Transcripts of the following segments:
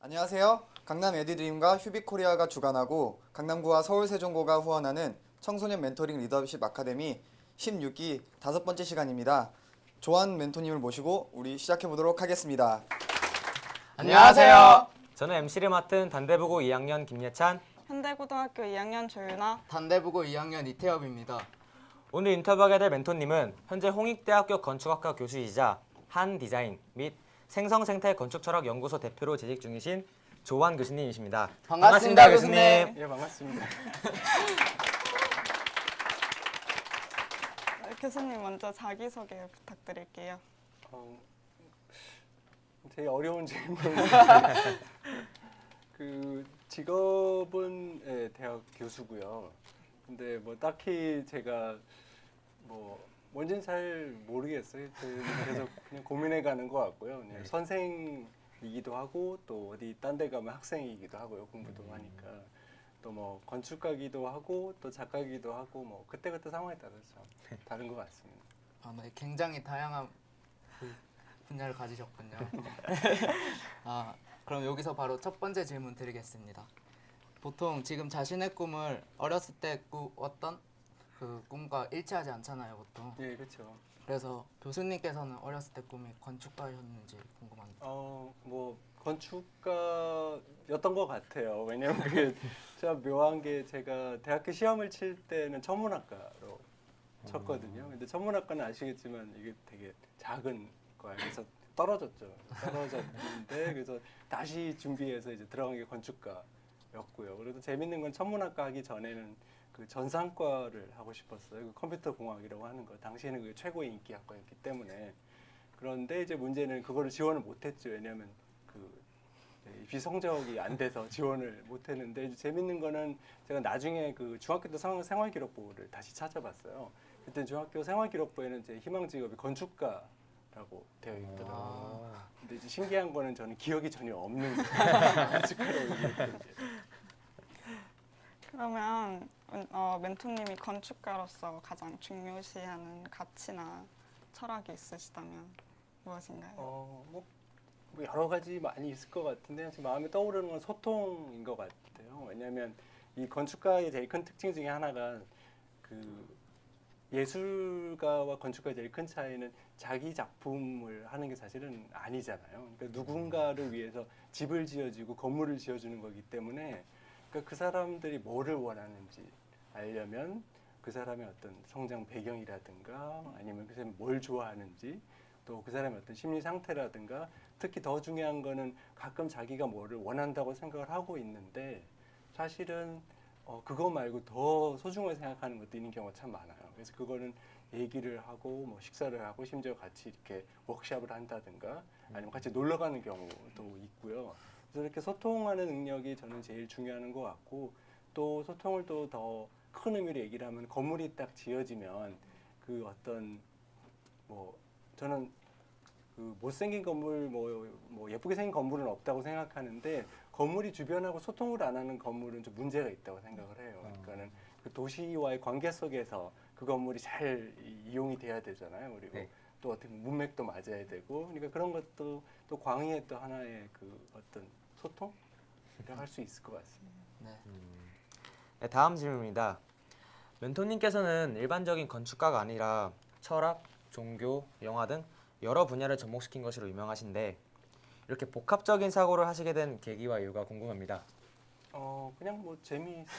안녕하세요. 강남 에듀드림과 휴빅코리아가 주관하고 강남구와 서울세종고가 후원하는 청소년 멘토링 리더십 아카데미 16기 5번째 시간입니다. 조한 멘토님을 모시고 우리 시작해보도록 하겠습니다. 안녕하세요. 저는 MC를 맡은 단대부고 2학년 김예찬. 현대고등학교 2학년 조윤아. 단대부고 2학년 이태엽입니다. 오늘 인터뷰하게 될 멘토님은 현재 홍익대학교 건축학과 교수이자 한디자인 및 생성생태 건축철학연구소 대표로 재직 중이신 조한 교수님이십니다. 반갑습니다, 교수님. 예, 반갑습니다. 교수님 먼저 자기소개 부탁드릴게요. 되게 어려운 질문. 그 직업은 대학 교수고요. 근데 뭐 딱히 제가 뭔지는 잘 모르겠어요. 그래서 그냥 고민해가는 것 같고요. 그냥 선생이기도 하고 또 어디 딴 데 가면 학생이기도 하고요. 공부도 하니까 또 뭐 건축가기도 하고 또 작가기도 하고 뭐 그때그때 상황에 따라서 참 다른 것 같습니다. 네, 굉장히 다양한 분야를 가지셨군요. 그럼 여기서 바로 첫 번째 질문 드리겠습니다. 보통 지금 자신의 꿈을 어렸을 때 꾸었던 그 꿈과 일치하지 않잖아요, 보통. 예, 그렇죠. 그래서 교수님께서는 어렸을 때 꿈이 건축가였는지 궁금합니다. 뭐 건축가였던 것 같아요. 왜냐면 그게 제가 묘한 게 제가 대학교 시험을 칠 때는 천문학과로 쳤거든요. 근데 천문학과는 아시겠지만 이게 되게 작은 거예요. 그래서 떨어졌는데 그래서 다시 준비해서 이제 들어간 게 건축가였고요. 그래도 재밌는 건 천문학과 하기 전에는 그 전산과를 하고 싶었어요. 그 컴퓨터 공학이라고 하는 거. 당시에는 그게 최고의 인기 학과였기 때문에. 그런데 이제 문제는 그거를 지원을 못했죠. 왜냐하면 그 입시 성적이 안 돼서 지원을 못했는데 이제 재밌는 거는 제가 나중에 그 중학교 때 생활기록부를 다시 찾아봤어요. 그때 중학교 생활기록부에는 제 희망 직업이 건축가라고 되어 있더라고요. 근데 이제 신기한 거는 저는 기억이 전혀 없는 거예요. 건축가라고 얘기했던 게. 그러면 멘토님이 건축가로서 가장 중요시하는 가치나 철학이 있으시다면 무엇인가요? 뭐 여러 가지 많이 있을 것 같은데 지금 마음에 떠오르는 건 소통인 것 같아요. 왜냐하면 이 건축가의 제일 큰 특징 중에 하나가 그 예술가와 건축가의 제일 큰 차이는 자기 작품을 하는 게 사실은 아니잖아요. 그러니까 누군가를 위해서 집을 지어주고 건물을 지어주는 거기 때문에 그러니까 그 사람들이 뭐를 원하는지 알려면 그 사람의 어떤 성장 배경이라든가 아니면 그 사람이 뭘 좋아하는지 또 그 사람의 어떤 심리 상태라든가 특히 더 중요한 거는 가끔 자기가 뭐를 원한다고 생각을 하고 있는데 사실은 그거 말고 더 소중하게 생각하는 것도 있는 경우가 참 많아요. 그래서 그거는 얘기를 하고 뭐 식사를 하고 심지어 같이 이렇게 워크숍을 한다든가 아니면 같이 놀러 가는 경우도 있고요. 그래서 이렇게 소통하는 능력이 저는 제일 중요한 것 같고 또 소통을 또 더 큰 의미로 얘기를 하면 건물이 딱 지어지면 그 어떤 뭐 저는 그 못생긴 건물 뭐 예쁘게 생긴 건물은 없다고 생각하는데 건물이 주변하고 소통을 안 하는 건물은 좀 문제가 있다고 생각을 해요. 그러니까는 그 도시와의 관계 속에서 그 건물이 잘 이용이 돼야 되잖아요. 그리고 네. 또 어떻게 보면 문맥도 맞아야 되고 그러니까 그런 것도 또 광의의 또 하나의 그 어떤 소통이라고 할 수 있을 것 같습니다. 네. 네, 다음 질문입니다. 멘토님께서는 일반적인 건축가가 아니라 철학, 종교, 영화 등 여러 분야를 접목시킨 것으로 유명하신데 이렇게 복합적인 사고를 하시게 된 계기와 이유가 궁금합니다. 그냥 뭐 재미있어서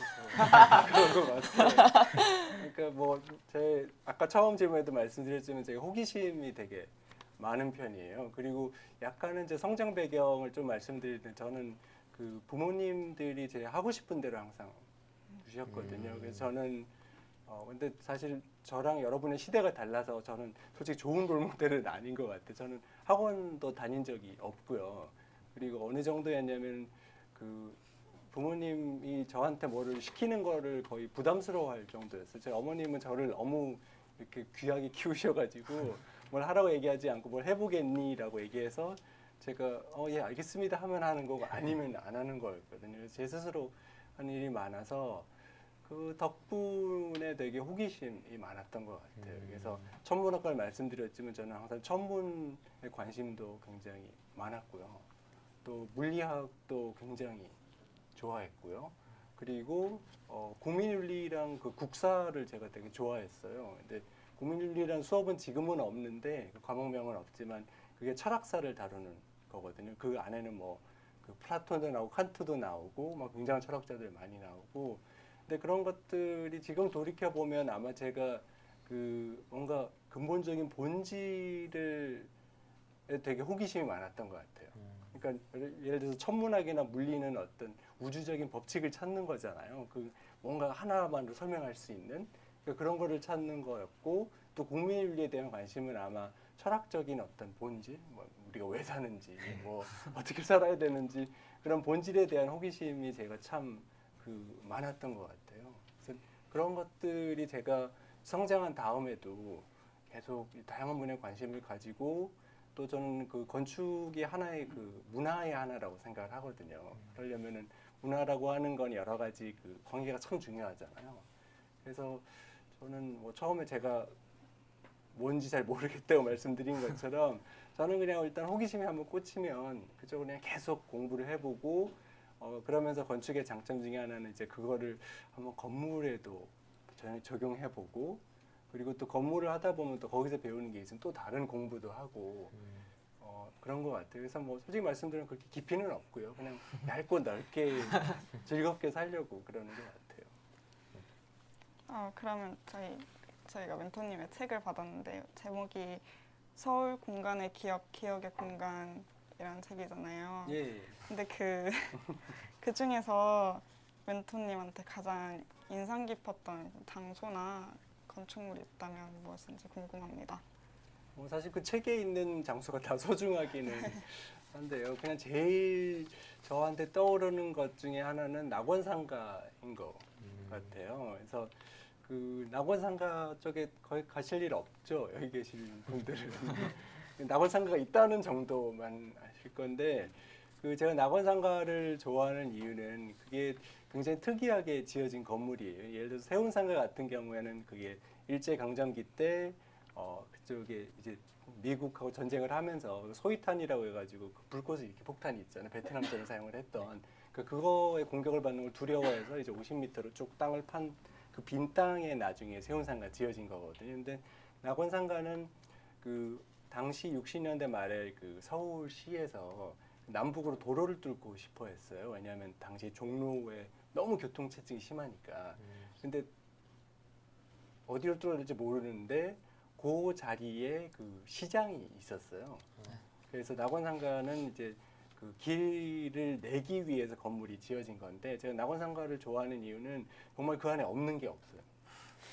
그런 것 같아요. 그러니까 뭐 제 아까 처음 질문에도 말씀드렸지만 제가 호기심이 되게 많은 편이에요. 그리고 약간은 제 성장 배경을 좀 말씀드릴 때 저는 그 부모님들이 제 하고 싶은 대로 항상 주셨거든요. 그래서 저는 근데 사실 저랑 여러분의 시대가 달라서 저는 솔직히 좋은 롤모델은 아닌 것 같아요. 저는 학원도 다닌 적이 없고요. 그리고 어느 정도였냐면 그 부모님이 저한테 뭐를 시키는 거를 거의 부담스러워할 정도였어요. 제 어머님은 저를 너무 이렇게 귀하게 키우셔가지고 뭘 하라고 얘기하지 않고 뭘 해보겠니라고 얘기해서 제가 예 알겠습니다 하면 하는 거고 아니면 안 하는 거였거든요. 그래서 제 스스로 하는 일이 많아서 그 덕분에 되게 호기심이 많았던 것 같아요. 그래서 천문학과를 말씀드렸지만 저는 항상 천문에 관심도 굉장히 많았고요. 또 물리학도 굉장히 좋아했고요. 그리고 국민윤리랑 그 국사를 제가 되게 좋아했어요. 근데 국민윤리란 수업은 지금은 없는데 그 과목명은 없지만 그게 철학사를 다루는 거거든요. 그 안에는 뭐 그 플라톤도 나오고 칸트도 나오고 막 굉장한 철학자들 많이 나오고 근데 그런 것들이 지금 돌이켜 보면 아마 제가 그 뭔가 근본적인 본질을 되게 호기심이 많았던 것 같아요. 그러니까 예를 들어서 천문학이나 물리는 어떤 우주적인 법칙을 찾는 거잖아요. 그 뭔가 하나만으로 설명할 수 있는 그러니까 그런 거를 찾는 거였고 또 국민윤리에 대한 관심은 아마 철학적인 어떤 본질, 뭐 우리가 왜 사는지, 뭐 어떻게 살아야 되는지 그런 본질에 대한 호기심이 제가 참 그 많았던 것 같아요. 그래서 그런 것들이 제가 성장한 다음에도 계속 다양한 분야에 관심을 가지고 또 저는 그 건축이 하나의 그 문화의 하나라고 생각을 하거든요. 그러려면은 문화라고 하는 건 여러 가지 그 관계가 참 중요하잖아요. 그래서 저는 뭐 처음에 제가 뭔지 잘 모르겠다고 말씀드린 것처럼 저는 그냥 일단 호기심이 한번 꽂히면 그쪽으로 그냥 계속 공부를 해보고 그러면서 건축의 장점 중에 하나는 이제 그거를 한번 건물에도 적용해보고 그리고 또 건물을 하다 보면 또 거기서 배우는 게 있으면 또 다른 공부도 하고 그런 것 같아요. 그래서 뭐 솔직히 말씀드리면 그렇게 깊이는 없고요. 그냥 얇고 넓게 즐겁게 살려고 그러는 것 같아요. 그러면 저희가 멘토님의 책을 받았는데 제목이 서울 공간의 기억, 기억의 공간이라는 책이잖아요. 예. 근데 그 중에서 멘토님한테 가장 인상 깊었던 장소나 건축물이 있다면 무엇인지 궁금합니다. 사실 그 책에 있는 장소가 다 소중하기는 한데요. 그냥 제일 저한테 떠오르는 것 중에 하나는 낙원상가인 것 같아요. 그래서 그 낙원상가 쪽에 거의 가실 일 없죠. 여기 계신 분들은. 낙원상가가 있다는 정도만 아실 건데 그 제가 낙원상가를 좋아하는 이유는 그게 굉장히 특이하게 지어진 건물이에요. 예를 들어서 세운상가 같은 경우에는 그게 일제강점기 때 그쪽에 이제 미국하고 전쟁을 하면서 소위탄이라고 해가지고 그 불꽃을 이렇게 폭탄이 있잖아요. 베트남전을 사용을 했던 그거에 공격을 받는 걸 두려워해서 이제 50m로 쭉 땅을 판 그 빈 땅에 나중에 세운상가 지어진 거거든요. 근데 낙원상가는 그 당시 60년대 말에 그 서울시에서 남북으로 도로를 뚫고 싶어 했어요. 왜냐하면 당시 종로에 너무 교통체증이 심하니까. 근데 어디로 뚫어야 될지 모르는데 그 자리에 그 시장이 있었어요. 그래서 낙원상가는 이제 그 길을 내기 위해서 건물이 지어진 건데 제가 낙원상가를 좋아하는 이유는 정말 그 안에 없는 게 없어요.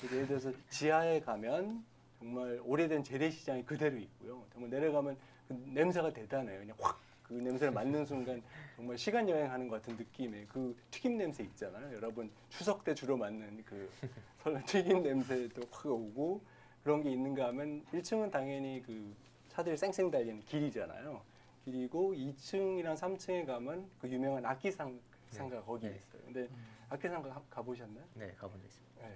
예를 들어서 지하에 가면 정말 오래된 재래시장이 그대로 있고요. 정말 내려가면 그 냄새가 대단해요. 그냥 확 그 냄새를 맡는 순간 정말 시간 여행하는 것 같은 느낌의 그 튀김 냄새 있잖아요. 여러분 추석 때 주로 맡는 그 튀김 냄새도 확 오고 그런 게 있는가 하면 1층은 당연히 그 차들이 쌩쌩 달리는 길이잖아요. 길이고 2층이랑 3층에 가면 그 유명한 악기상가 거기 있어요. 근데 악기상가 가보셨나요? 네, 가본 적 있습니다. 네.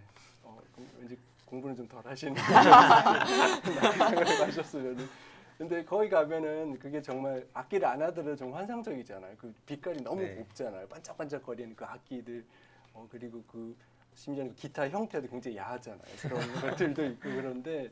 그럼 왠지 공부는 좀 덜 하시는 악기상가를 가셨으면. 근데 거기 가면은 그게 정말 악기를 안 하더라도 좀 환상적이잖아요. 그 빛깔이 너무 네. 곱잖아요. 반짝반짝거리는 그 악기들 그리고 그 심지어 그 기타 형태도 굉장히 야하잖아요. 그런 것들도 있고 그런데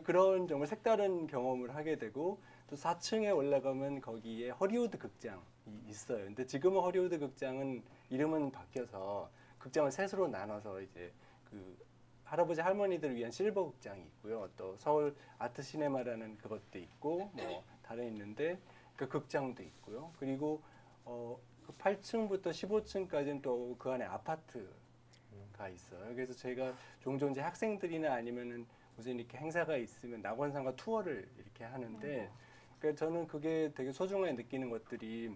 그런 정말 색다른 경험을 하게 되고 또 4층에 올라가면 거기에 허리우드 극장이 있어요. 근데 지금은 허리우드 극장은 이름은 바뀌어서 극장을 셋으로 나눠서 이제 그 할아버지 할머니들을 위한 실버 극장이 있고요. 또 서울 아트 시네마라는 그것도 있고 뭐 다른 있는데 그 극장도 있고요. 그리고 그 8층부터 15층까지는 또 그 안에 아파트가 있어요. 그래서 제가 종종 이제 학생들이나 아니면은 무슨 이렇게 행사가 있으면 낙원상가 투어를 이렇게 하는데 그러니까 저는 그게 되게 소중하게 느끼는 것들이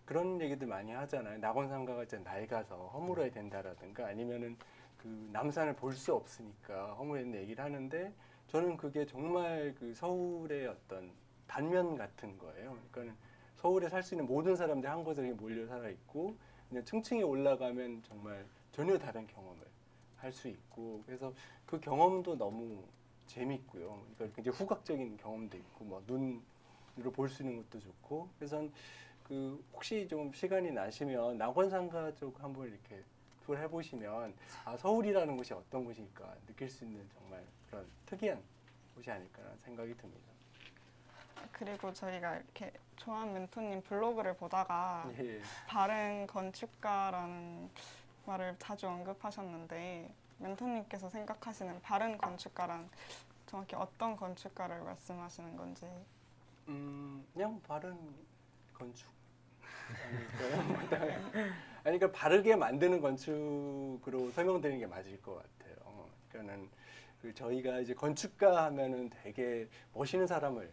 그런 얘기들 많이 하잖아요. 낙원상가가 이제 낡아서 허물어야 된다라든가 아니면은 그 남산을 볼 수 없으니까 허물어야 된다 얘기를 하는데 저는 그게 정말 그 서울의 어떤 단면 같은 거예요. 그러니까 서울에 살 수 있는 모든 사람들이 한 곳에 몰려 살아 있고 그냥 층층이 올라가면 정말 전혀 다른 경험을 할 수 있고 그래서 그 경험도 너무 재밌고요. 그러니까 굉장히 후각적인 경험도 있고 뭐 눈으로 볼 수 있는 것도 좋고 그래서 그 혹시 좀 시간이 나시면 낙원상가 쪽 한번 이렇게 투어를 해보시면 아 서울이라는 곳이 어떤 곳일까 느낄 수 있는 정말 그런 특이한 곳이 아닐까라는 생각이 듭니다. 그리고 저희가 이렇게 조한 멘토님 블로그를 보다가 예. 바른 건축가라는 말을 자주 언급하셨는데 멘토님께서 생각하시는 바른 건축가란 정확히 어떤 건축가를 말씀하시는 건지. 그냥 바른 건축 아닐까요? 아니 그러니까 바르게 만드는 건축으로 설명드리는 게 맞을 것 같아요. 그러니까는 그 저희가 이제 건축가 하면은 되게 멋있는 사람을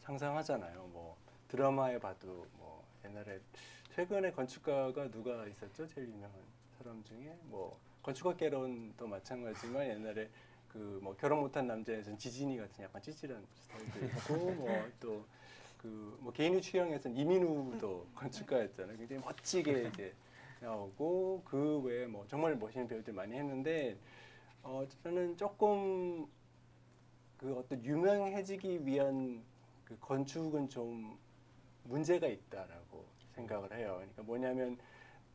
상상하잖아요. 뭐 드라마에 봐도 뭐 옛날에 최근에 건축가가 누가 있었죠? 제일 유명한 사람 중에 뭐 건축학개론도 마찬가지지만 옛날에 그 뭐 결혼 못한 남자에서는 지진이 같은 약간 찌질한 스타일도 있고 뭐 또 그 뭐 개인의 취향에서는 이민우도 건축가였잖아요. 굉장히 멋지게 이제 나오고 그 외에 뭐 정말 멋있는 배우들 많이 했는데 저는 조금 그 어떤 유명해지기 위한 그 건축은 좀 문제가 있다라고 생각을 해요. 그러니까 뭐냐면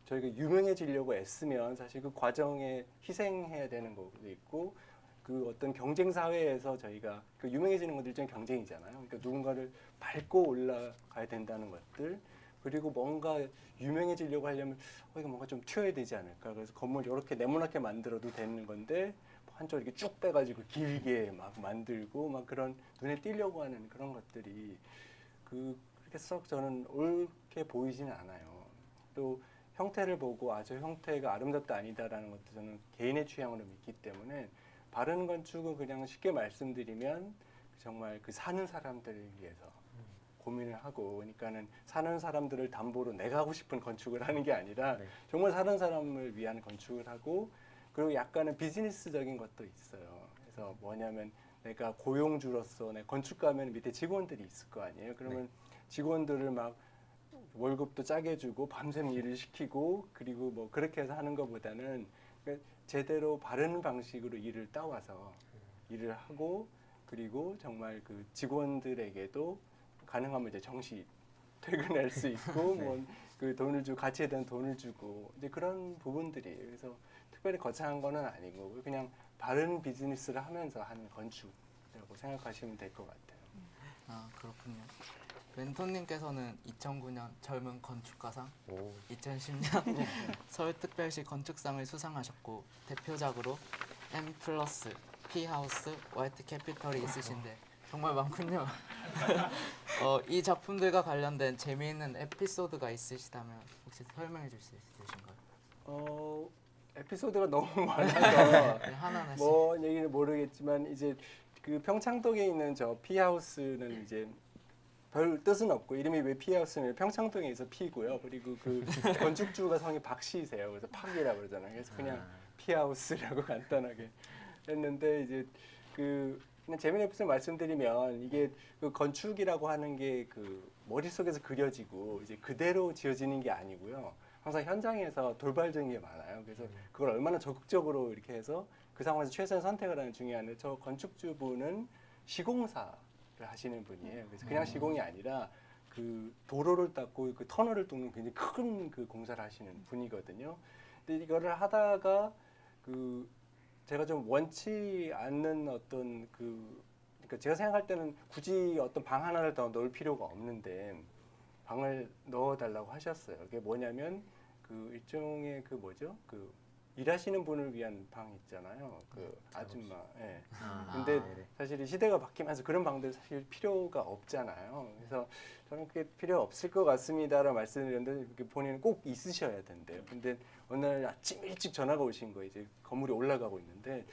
저희가 유명해지려고 애쓰면 사실 그 과정에 희생해야 되는 것도 있고 그 어떤 경쟁 사회에서 저희가 그 유명해지는 것들 일종의 경쟁이잖아요. 그러니까 누군가를 밟고 올라가야 된다는 것들 그리고 뭔가 유명해지려고 하려면 이거 뭔가 좀 튀어야 되지 않을까. 그래서 건물 이렇게 네모나게 만들어도 되는 건데 한쪽 이렇게 쭉 빼가지고 길게 막 만들고 막 그런 눈에 띄려고 하는 그런 것들이 그렇게 썩 저는 옳게 보이지는 않아요. 또 형태를 보고 저 형태가 아름답다 아니다라는 것도 저는 개인의 취향으로 믿기 때문에 바른 건축은 그냥 쉽게 말씀드리면 정말 그 사는 사람들을 위해서 고민을 하고 그러니까는 사는 사람들을 담보로 내가 하고 싶은 건축을 하는 게 아니라 네. 정말 사는 사람을 위한 건축을 하고 그리고 약간은 비즈니스적인 것도 있어요. 그래서 뭐냐면 내가 고용주로서 내 건축가면 밑에 직원들이 있을 거 아니에요. 그러면 직원들을 막 월급도 짜게 주고 밤샘 일을 시키고 그리고 뭐 그렇게 해서 하는 것보다는 제대로 바른 방식으로 일을 따와서 일을 하고 그리고 정말 그 직원들에게도 가능하면 이제 정시 퇴근할 수 있고 뭐 그 돈을 주고 가치에 대한 돈을 주고 이제 그런 부분들이 그래서 특별히 거창한 거는 아니고 그냥 바른 비즈니스를 하면서 하는 건축이라고 생각하시면 될 것 같아요. 아 그렇군요. 멘토님께서는 2009년 젊은 건축가상, 오. 2010년 서울특별시 건축상을 수상하셨고 대표작으로 M 플러스, P하우스, 화이트 캐피털이 있으신데 정말 많군요. 이 작품들과 관련된 재미있는 에피소드가 있으시다면 혹시 설명해 주실 수 있으신가요? 에피소드가 너무 많아서 네, 하나하나씩. 뭐 얘기는 모르겠지만 이제 그 평창동에 있는 저 피하우스는 이제 별 뜻은 없고 이름이 왜 피하우스는 평창동에 있어 피고요. 그리고 그 건축주가 성이 박씨세요. 그래서 팍이라고 그러잖아요. 그래서 그냥 피하우스라고 간단하게 했는데 이제 그 그냥 재미있는 에피소드 말씀드리면 이게 그 건축이라고 하는 게 그 머릿속에서 그려지고 이제 그대로 지어지는 게 아니고요. 항상 현장에서 돌발적인 게 많아요. 그래서 그걸 얼마나 적극적으로 이렇게 해서 그 상황에서 최선의 선택을 하는 중요한데 저 건축주분은 시공사를 하시는 분이에요. 그래서 그냥 시공이 아니라 그 도로를 닦고 그 터널을 뚫는 굉장히 큰 그 공사를 하시는 분이거든요. 근데 이거를 하다가 그 제가 좀 원치 않는 어떤 그러니까 제가 생각할 때는 굳이 어떤 방 하나를 더 넣을 필요가 없는데 방을 넣어달라고 하셨어요. 그게 뭐냐면 그 일종의 그 뭐죠? 그 일하시는 분을 위한 방 있잖아요. 그 아줌마. 예. 근데 네네. 사실 이 시대가 바뀌면서 그런 방들 사실 필요가 없잖아요. 그래서 저는 그게 필요 없을 것 같습니다라고 말씀드렸는데 본인은 꼭 있으셔야 된대요. 근데 어느 날 아침 일찍 전화가 오신 거예요. 이제 건물이 올라가고 있는데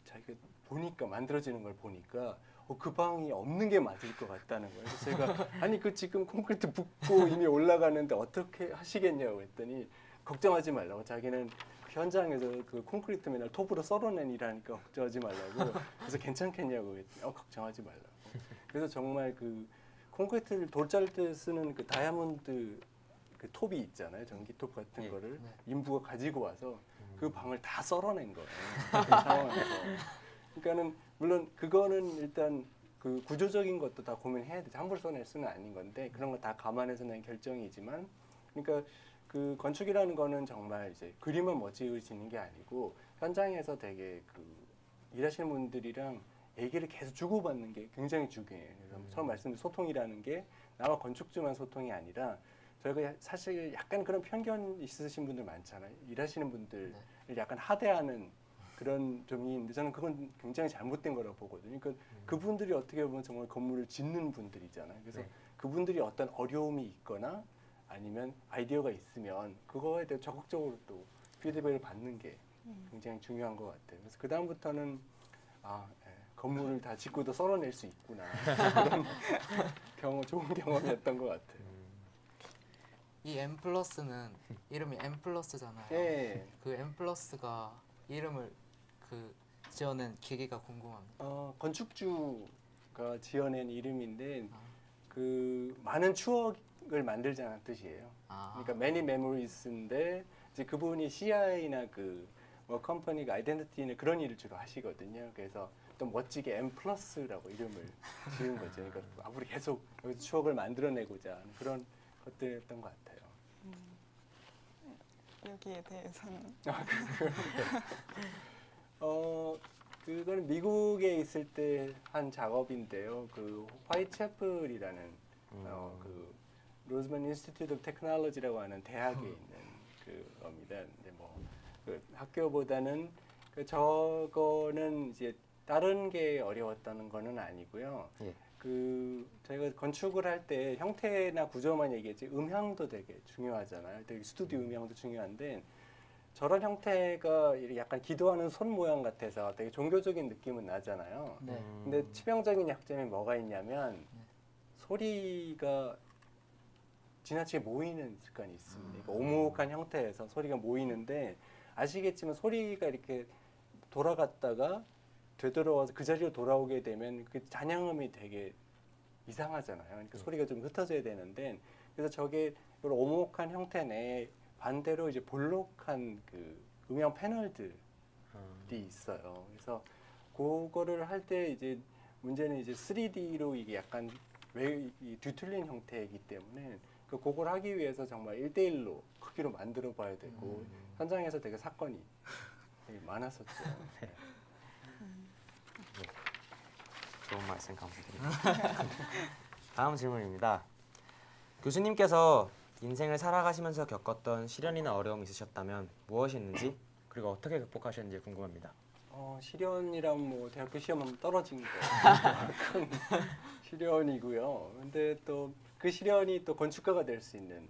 자기가 보니까 만들어지는 걸 보니까 그 방이 없는 게 맞을 것 같다는 거예요. 그래서 제가 아니 그 지금 콘크리트 붓고 이미 올라가는데 어떻게 하시겠냐고 했더니 걱정하지 말라고 자기는 현장에서 그 콘크리트 맨날 톱으로 썰어낸 일하니까 걱정하지 말라고 그래서 괜찮겠냐고 했더니 걱정하지 말라고 그래서 정말 그 콘크리트를 돌 자를 때 쓰는 그 다이아몬드 그 톱이 있잖아요 전기톱 같은 네. 거를 네. 인부가 가지고 와서 그 방을 다 썰어낸 거예요 그 상황에서 그러니까는 물론 그거는 일단 그 구조적인 것도 다 고민해야 되죠. 함부로 써낼 수는 아닌 건데 그런 거 다 감안해서 낸 결정이지만, 그러니까 그 건축이라는 거는 정말 이제 그림만 멋지어지는 게 아니고 현장에서 되게 그 일하시는 분들이랑 얘기를 계속 주고받는 게 굉장히 중요해요. 그래서 처음 말씀드린 소통이라는 게 나와 건축주만 소통이 아니라, 저희가 사실 약간 그런 편견 있으신 분들 많잖아요. 일하시는 분들을 약간 하대하는 그런 점이 있는데 저는 그건 굉장히 잘못된 거라고 보거든요. 그러니까 그분들이 어떻게 보면 정말 건물을 짓는 분들이잖아요. 그래서 네. 그분들이 어떤 어려움이 있거나 아니면 아이디어가 있으면 그거에 대해 적극적으로 또 피드백을 받는 게 굉장히 중요한 것 같아요. 그래서 그 다음부터는 건물을 다 짓고도 썰어낼 수 있구나, 그런 좋은 경험이었던 것 같아요. 이 M 플러스는 이름이 M 플러스잖아요. 예. 그 M 플러스가 이름을 그 지어낸 계기가 궁금합니다. 건축주가 지어낸 이름인데 아. 그 많은 추억을 만들자는 뜻이에요. 아, 그러니까 many memories인데 이제 그분이 CI나 뭐 컴퍼니가 아이덴티티는 그런 일을 주로 하시거든요. 그래서 또 멋지게 M 플러스라고 이름을 지은 거죠. 그러니까 앞으로 계속 여기서 추억을 만들어내고자 하는 그런 것들이었던 것 같아요. 여기에 대해서는 그거는 미국에 있을 때 한 작업인데요. 그 화이트채플이라는 그 로즈먼 인스티튜트 오브 테크놀로지라고 하는 대학에 있는 그겁니다. 근데 그 학교보다는 저거는 이제 다른 게 어려웠다는 거는 아니고요. 예. 저희가 건축을 할 때 형태나 구조만 얘기했지 음향도 되게 중요하잖아요. 되게 스튜디오 음향도 중요한데 저런 형태가 이렇게 약간 기도하는 손 모양 같아서 되게 종교적인 느낌은 나잖아요. 네. 근데 치명적인 약점이 뭐가 있냐면 소리가 지나치게 모이는 습관이 있습니다. 그러니까 오목한 형태에서 소리가 모이는데 아시겠지만 소리가 이렇게 돌아갔다가 되돌아와서 그 자리로 돌아오게 되면 그 잔향음이 되게 이상하잖아요. 그러니까 소리가 좀 흩어져야 되는데 그래서 저게 이런 오목한 형태 내에 반대로 이제 볼록한 그 음향 패널들이 있어요. 그래서 그거를 할 때 이제 문제는 이제 3D로 이게 약간 뒤틀린 형태이기 때문에 그걸 하기 위해서 정말 1대1로 크기로 만들어 봐야 되고 현장에서 되게 사건이 되게 많았었죠. 네. 좋은 말씀 감사드립니다. 다음 질문입니다. 교수님께서 인생을 살아가시면서 겪었던 시련이나 어려움이 있으셨다면 무엇이었는지 그리고 어떻게 극복하셨는지 궁금합니다. 시련이란 뭐 대학교 시험 하면 떨어진 거 큰 시련이고요. 근데 또 그 시련이 또 건축가가 될 수 있는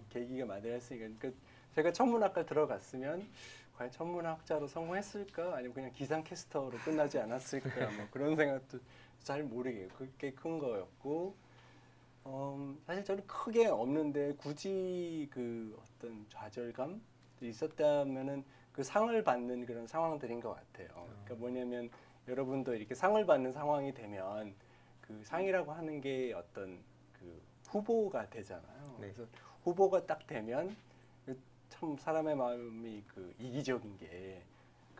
계기가 마련할 수 있으니까 그러니까 제가 천문학과 들어갔으면 과연 천문학자로 성공했을까 아니면 그냥 기상캐스터로 끝나지 않았을까 뭐 그런 생각도 잘 모르겠어요. 그게 큰 거였고 사실 저는 크게 없는데 굳이 그 어떤 좌절감 있었다면은 그 상을 받는 그런 상황들인 것 같아요. 그러니까 뭐냐면 여러분도 이렇게 상을 받는 상황이 되면 그 상이라고 하는 게 어떤 그 후보가 되잖아요. 네. 그래서 후보가 딱 되면 참 사람의 마음이 그 이기적인 게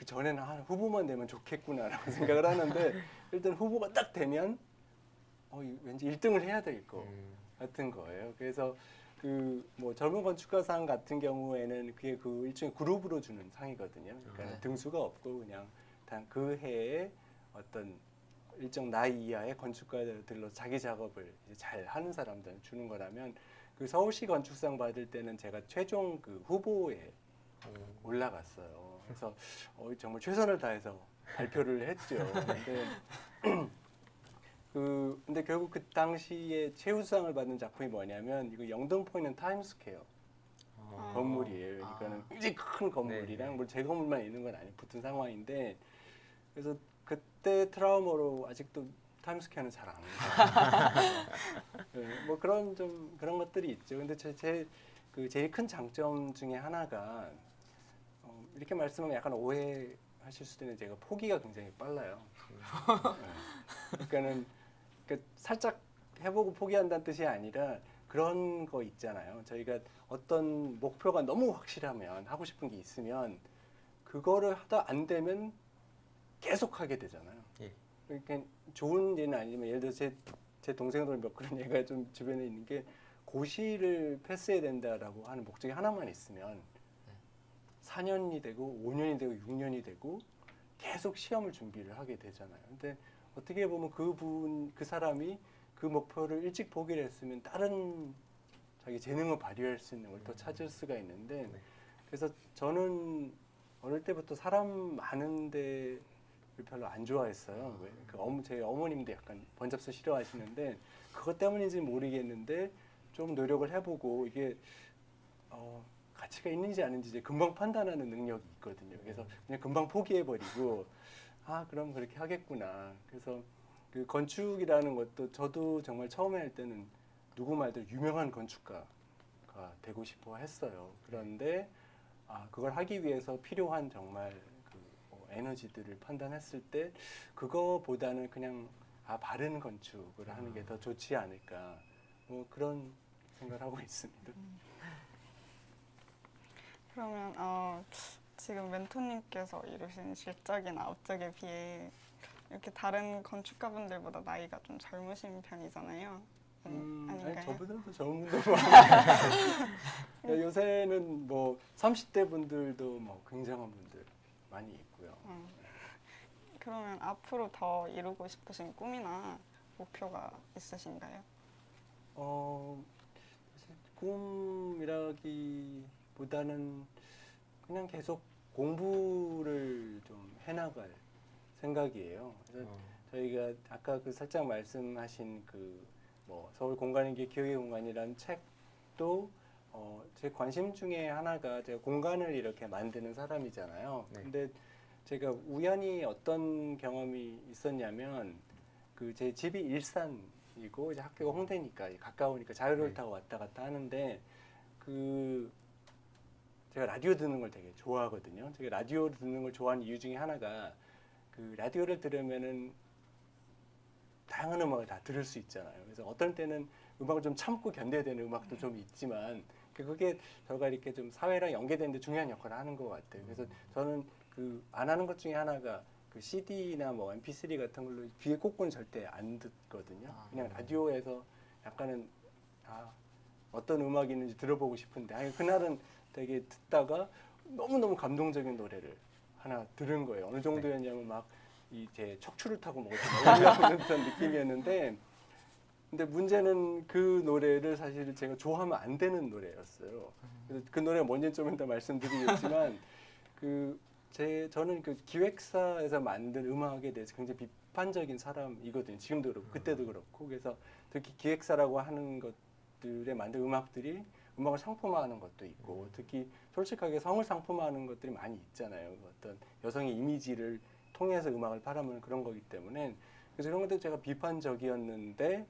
그 전에는 후보만 되면 좋겠구나라고 생각을 하는데 일단 후보가 딱 되면 왠지 1등을 해야 될 것 같은 거예요. 그래서 그 뭐 젊은 건축가상 같은 경우에는 그게 그 일종의 그룹으로 주는 상이거든요. 그러니까 네. 등수가 없고 그냥 단 그 해에 어떤 일정 나이 이하의 건축가들로 자기 작업을 이제 잘 하는 사람들한테 주는 거라면 그 서울시 건축상 받을 때는 제가 최종 그 후보에 올라갔어요. 그래서 정말 최선을 다해서 발표를 했죠. 근데 결국 그 당시에 최우수상을 받은 작품이 뭐냐면 이거 영등포에 있는 타임스퀘어 건물이에요. 그러니까는 굉장히 큰 건물이랑 네. 뭐 제 건물만 있는 건 아니고 붙은 상황인데 그래서 그때 트라우마로 아직도 타임스퀘어는 잘 안 가요. 네, 뭐 그런 것들이 있죠. 근데 그 제일 큰 장점 중에 하나가 이렇게 말씀하면 약간 오해하실 수도 있는데 제가 포기가 굉장히 빨라요. 네. 그러니까 살짝 해보고 포기한다는 뜻이 아니라 그런 거 있잖아요. 저희가 어떤 목표가 너무 확실하면 하고 싶은 게 있으면 그거를 하다 안 되면 계속 하게 되잖아요. 예. 이렇게 좋은 예는 아니지만 예를 들어 제 동생들 몇 그런 얘가 좀 주변에 있는 게 고시를 패스해야 된다라고 하는 목적이 하나만 있으면 4년이 되고 5년이 되고 6년이 되고 계속 시험을 준비를 하게 되잖아요. 근데 어떻게 보면 그 사람이 그 목표를 일찍 포기를 했으면 다른 자기 재능을 발휘할 수 있는 걸 더 찾을 수가 있는데 그래서 저는 어릴 때부터 사람 많은 데를 별로 안 좋아했어요. 왜? 제 어머님도 약간 번잡수 싫어하시는데 그것 때문인지 모르겠는데 좀 노력을 해보고 이게 가치가 있는지 아닌지 이제 금방 판단하는 능력이 있거든요. 그래서 그냥 금방 포기해버리고 그럼 그렇게 하겠구나. 그래서 그 건축이라는 것도 저도 정말 처음에 할 때는 누구 말대로 유명한 건축가가 되고 싶어 했어요. 그런데 그걸 하기 위해서 필요한 정말 에너지들을 판단했을 때 그거보다는 그냥 바른 건축을 하는 게 더 좋지 않을까 뭐 그런 생각을 하고 있습니다. 그러면 지금 멘토님께서 이루신 실적이나 업적에 비해 이렇게 다른 건축가분들보다 나이가 좀 젊으신 편이잖아요. 아니, 아닌가요? 저보다도 젊은 분들 많아요. 요새는 뭐 30대 분들도 뭐 굉장한 분들 많이 있고요. 그러면 앞으로 더 이루고 싶으신 꿈이나 목표가 있으신가요? 사실 꿈이라기보다는 그냥 계속 공부를 좀 해나갈 생각이에요. 그래서 저희가 아까 살짝 말씀하신 뭐 서울 공간인계 기억의 공간이라는 책도 제 관심 중에 하나가 제가 공간을 이렇게 만드는 사람이잖아요. 네. 근데 제가 우연히 어떤 경험이 있었냐면 제 집이 일산이고 이제 학교가 홍대니까 가까우니까 자유로를 타고 왔다 갔다 하는데 제가 라디오 듣는 걸 되게 좋아하거든요. 제가 라디오 듣는 걸 좋아하는 이유 중에 하나가 라디오를 들으면은 다양한 음악을 다 들을 수 있잖아요. 그래서 어떤 때는 음악을 좀 참고 견뎌야 되는 음악도 좀 있지만 그게 저가 이렇게 좀 사회랑 연계되는데 중요한 역할을 하는 것 같아요. 그래서 저는 안 하는 것 중에 하나가 CD나 뭐 MP3 같은 걸로 귀에 꽂고는 절대 안 듣거든요. 그냥 라디오에서 약간은 어떤 음악이 있는지 들어보고 싶은데 그날은 되게 듣다가 너무너무 감동적인 노래를 하나 들은 거예요. 어느 정도였냐면 막 제 척추를 타고 뭐 올라오는 듯한 느낌이었는데 근데 문제는 그 노래를 사실 제가 좋아하면 안 되는 노래였어요. 그래서 그 노래가 뭔지 좀 이따 말씀드리겠지만 저는 기획사에서 만든 음악에 대해서 굉장히 비판적인 사람이거든요. 지금도 그렇고 그때도 그렇고 그래서 특히 기획사라고 하는 것들에 만든 음악들이 음악을 상품화하는 것도 있고 특히 솔직하게 성을 상품화하는 것들이 많이 있잖아요. 어떤 여성의 이미지를 통해서 음악을 바라보는 그런 거기 때문에 그래서 그런 것들 제가 비판적이었는데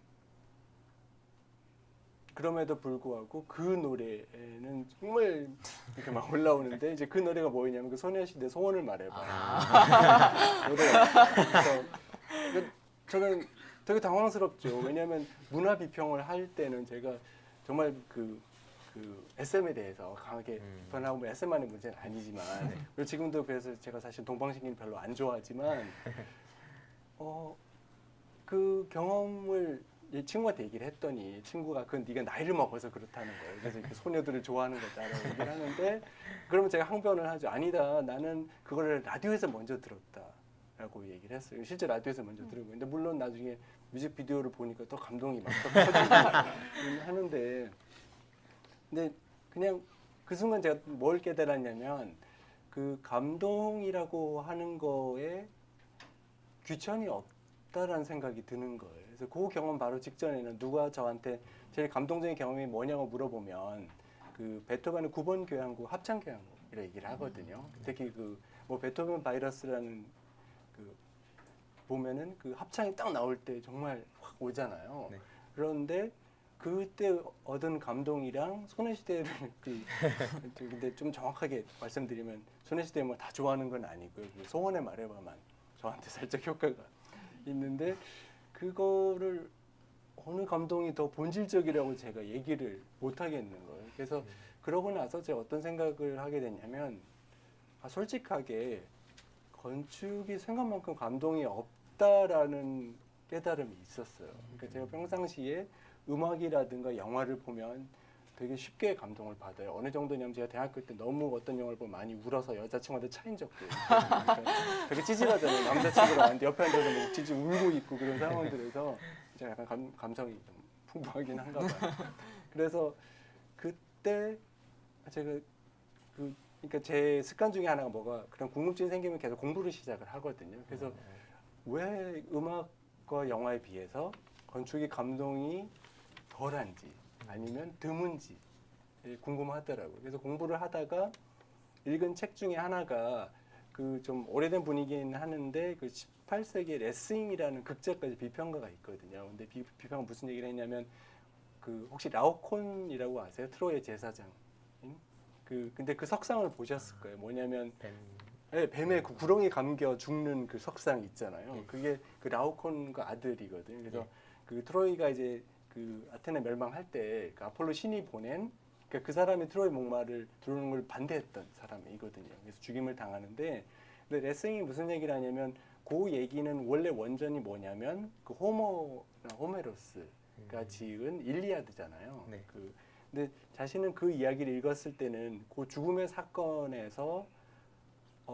그럼에도 불구하고 그 노래는 정말 이렇게 막 올라오는데 이제 그 노래가 뭐였냐면 소녀시대 소원을 말해봐 노래가 그래서 저는 되게 당황스럽죠. 왜냐하면 문화 비평을 할 때는 제가 정말 SM에 대해서 강하게 비판하고 뭐 SM만의 문제는 아니지만 그리고 지금도 그래서 제가 사실 동방신기는 별로 안 좋아하지만 그 경험을 이 친구한테 얘기를 했더니 친구가 그건 네가 나이를 먹어서 그렇다는 거예요. 그래서 이렇게 소녀들을 좋아하는 거다라고 얘기를 하는데 그러면 제가 항변을 하죠. 아니다. 나는 그거를 라디오에서 먼저 들었다라고 얘기를 했어요. 실제 라디오에서 먼저 들은 거예요. 근데 물론 나중에 뮤직비디오를 보니까 더 감동이 막 터지고 하는데 근데 그냥 그 순간 제가 뭘 깨달았냐면 감동이라고 하는 거에 귀천이 없다라는 생각이 드는 거예요. 그래서 그 경험 바로 직전에는 누가 저한테 제일 감동적인 경험이 뭐냐고 물어보면 베토벤의 9번 교향곡 합창 교향곡이라 얘기를 하거든요. 특히 뭐 베토벤 바이러스라는 보면은 합창이 딱 나올 때 정말 확 오잖아요. 네. 그런데 그때 얻은 감동이랑 소녀시대를 근데 좀 정확하게 말씀드리면 소녀시대 뭐 다 좋아하는 건 아니고요. 소원의 말해봐만 저한테 살짝 효과가 있는데 그거를 어느 감동이 더 본질적이라고 제가 얘기를 못 하겠는 거예요. 그래서 그러고 나서 제가 어떤 생각을 하게 됐냐면 솔직하게 건축이 생각만큼 감동이 없다라는 깨달음이 있었어요. 그러니까 제가 평상시에 음악이라든가 영화를 보면 되게 쉽게 감동을 받아요. 어느 정도냐면 제가 대학교 때 너무 어떤 영화를 보면 많이 울어서 여자친구한테 차인 적도 있고 그러니까 되게 찌질하잖아요. 남자친구랑 왔는데 옆에 앉아서 뭐 찌질 울고 있고 그런 상황들에서 제가 약간 감성이 좀 풍부하긴 한가 봐요. 그래서 그때 제가 그러니까 제 습관 중에 하나가 뭐가 그런 궁금증이 생기면 계속 공부를 시작을 하거든요. 그래서 왜 음악과 영화에 비해서 건축의 감동이 덜한지 아니면 드문지 궁금하더라고요. 그래서 공부를 하다가 읽은 책 중에 하나가 그 좀 오래된 분이긴 하는데 그 18세기 레스잉이라는 극작가의 비평가가 있거든요. 근데 비평은 무슨 얘기를 했냐면 그 혹시 라오콘이라고 아세요? 트로이의 제사장인? 근데 그 석상을 보셨을 거예요. 뭐냐면 뱀. 네, 뱀의 그 구렁이 감겨 죽는 그 석상 있잖아요. 네. 그게 그 라오콘과 아들이거든요. 그래서 네. 그 트로이가 이제 그 아테네 멸망할 때 그 아폴로 신이 보낸 그 사람이 트로이 목마를 들어오는 걸 반대했던 사람이거든요. 그래서 죽임을 당하는데 근데 레싱이 무슨 얘기를 하냐면 그 얘기는 원래 원전이 뭐냐면 그 호모나 호메로스가 지은 일리아드잖아요. 네. 근데 자신은 그 이야기를 읽었을 때는 그 죽음의 사건에서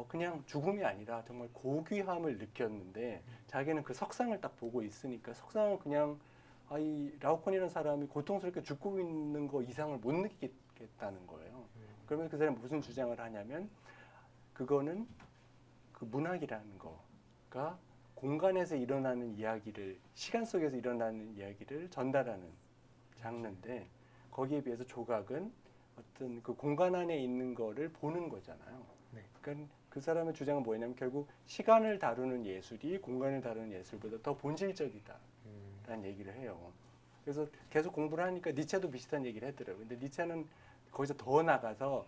그냥 죽음이 아니라 정말 고귀함을 느꼈는데 자기는 그 석상을 딱 보고 있으니까 석상을 그냥 이 라오콘이라는 사람이 고통스럽게 죽고 있는 거 이상을 못 느끼겠다는 거예요. 그러면 그 사람이 무슨 주장을 하냐면 그거는 그 문학이라는 거가 공간에서 일어나는 이야기를 시간 속에서 일어나는 이야기를 전달하는 장르인데 거기에 비해서 조각은 어떤 그 공간 안에 있는 거를 보는 거잖아요. 네. 그러니까 그 사람의 주장은 뭐냐면 결국 시간을 다루는 예술이 공간을 다루는 예술보다 더 본질적이다라는 얘기를 해요. 그래서 계속 공부를 하니까 니체도 비슷한 얘기를 하더라고요. 근데 니체는 거기서 더 나가서